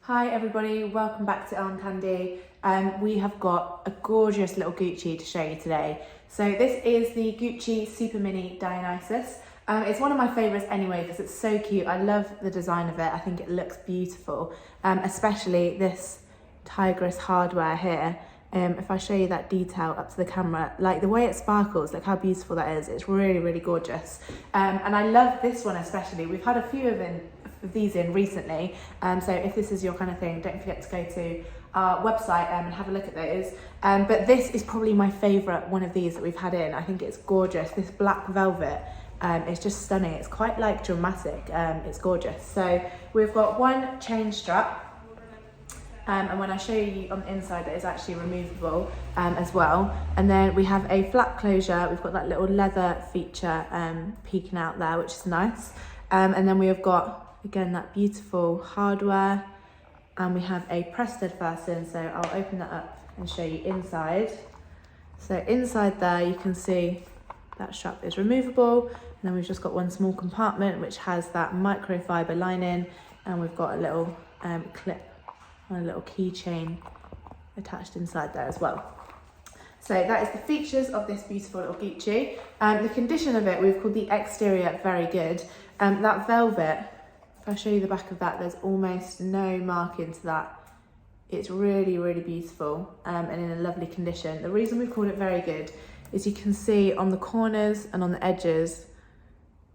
Hi everybody, welcome back to Armcandy. We have got a gorgeous little Gucci to show you today. So this is the Gucci Super Mini Dionysus. It's one of my favourites anyway because it's so cute. I love the design of it. I think it looks beautiful, especially this tigress hardware here. If I show you that detail up to the camera, like the way it sparkles, like how beautiful that is. It's really, really gorgeous. And I love this one especially. We've had a few of these in recently, so if this is your kind of thing, don't forget to go to our website and have a look at those. But this is probably my favourite one of these that we've had in. I think it's gorgeous. This black velvet is just stunning. It's quite like dramatic. It's gorgeous. So we've got one chain strap, and when I show you on the inside, it is actually removable as well. And then we have a flat closure. We've got that little leather feature peeking out there, which is nice. And then we have got, again, that beautiful hardware, and we have a press stud fasten. So I'll open that up and show you inside. So inside there, you can see that strap is removable. And then we've just got one small compartment, which has that microfiber lining. And we've got a little clip and a little keychain attached inside there as well. So that is the features of this beautiful little Gucci. The condition of it, we've called the exterior very good. That velvet, if I show you the back of that, there's almost no marking to that. It's really, really beautiful and in a lovely condition. The reason we've called it very good is you can see on the corners and on the edges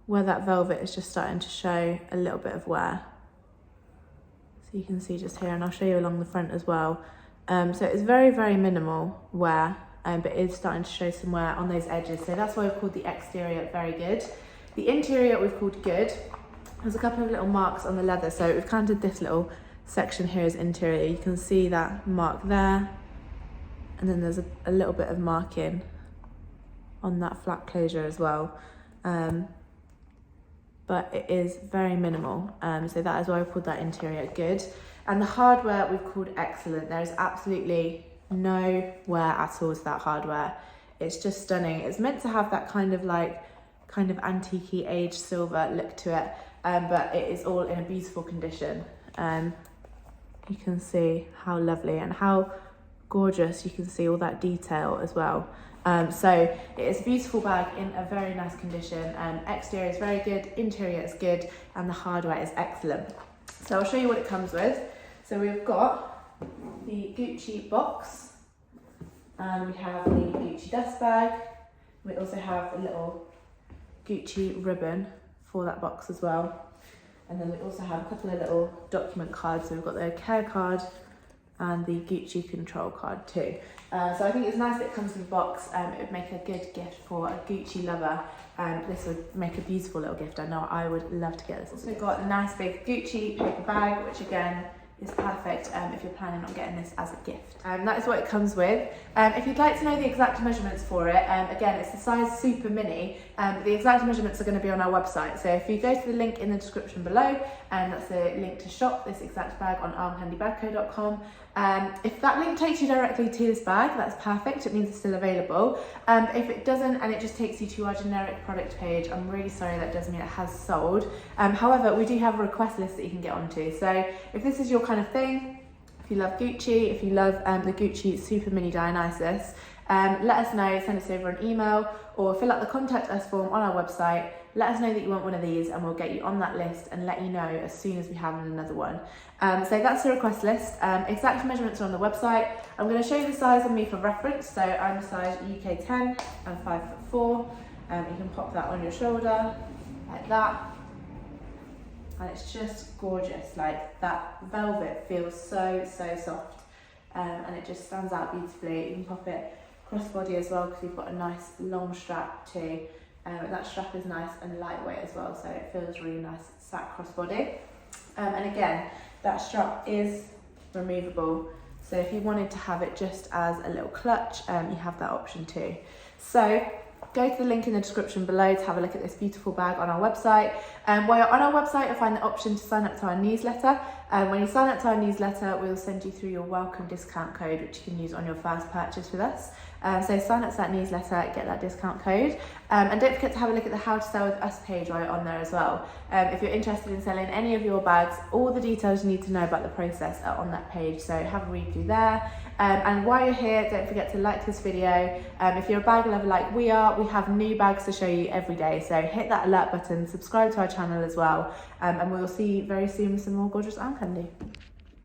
where that velvet is just starting to show a little bit of wear. So you can see just here, and I'll show you along the front as well. So it's very, very minimal wear, but it is starting to show some wear on those edges. So that's why we've called the exterior very good. The interior we've called good. There's a couple of little marks on the leather, so we've counted this little section here as interior. You can see that mark there, and then there's a little bit of marking on that flat closure as well. But it is very minimal, so that is why we've called that interior good. And the hardware we've called excellent. There is absolutely no wear at all to that hardware. It's just stunning. It's meant to have that kind of antique-y aged silver look to it, but it is all in a beautiful condition. You can see how lovely and how gorgeous. You can see all that detail as well. So it is a beautiful bag in a very nice condition. Exterior is very good, interior is good, and the hardware is excellent. So I'll show you what it comes with. So we've got the Gucci box, and we have the Gucci dust bag. We also have a little Gucci ribbon for that box as well. And then we also have a couple of little document cards. So we've got the care card and the Gucci control card too. So I think it's nice that it comes with a box. It would make a good gift for a Gucci lover. This would make a beautiful little gift. I know I would love to get this. Also got a nice big Gucci paper bag, which again is perfect if you're planning on getting this as a gift. That is what it comes with. If you'd like to know the exact measurements for it, again, it's the size Super Mini, but the exact measurements are going to be on our website. So if you go to the link in the description below, and that's the link to shop this exact bag on armcandybagco.com. If that link takes you directly to this bag, that's perfect. It means it's still available. If it doesn't, and it just takes you to our generic product page, I'm really sorry, that does mean it has sold. However, we do have a request list that you can get onto. So if this is your kind of thing, if you love Gucci, if you love the Gucci Super Mini Dionysus, let us know, send us over an email or fill out the contact us form on our website. Let us know that you want one of these and we'll get you on that list and let you know as soon as we have another one. So that's the request list. Exact measurements are on the website. I'm going to show you the size on me for reference. So I'm a size UK 10 and 5'4". You can pop that on your shoulder like that. And it's just gorgeous. Like, that velvet feels so soft, and it just stands out beautifully. You can pop it crossbody as well because you've got a nice long strap too. That strap is nice and lightweight as well, so it feels really nice sat crossbody. And again, that strap is removable, so if you wanted to have it just as a little clutch, you have that option too. So go to the link in the description below to have a look at this beautiful bag on our website. While you're on our website, you'll find the option to sign up to our newsletter. When you sign up to our newsletter, we'll send you through your welcome discount code, which you can use on your first purchase with us. So sign up to that newsletter, get that discount code, and don't forget to have a look at the How to Sell With Us page right on there as well. If you're interested in selling any of your bags, all the details you need to know about the process are on that page, so have a read through there. And while you're here, don't forget to like this video. If you're a bag lover like we are, we have new bags to show you every day, so hit that alert button, subscribe to our channel as well, and we will see you very soon with some more gorgeous Armcandy.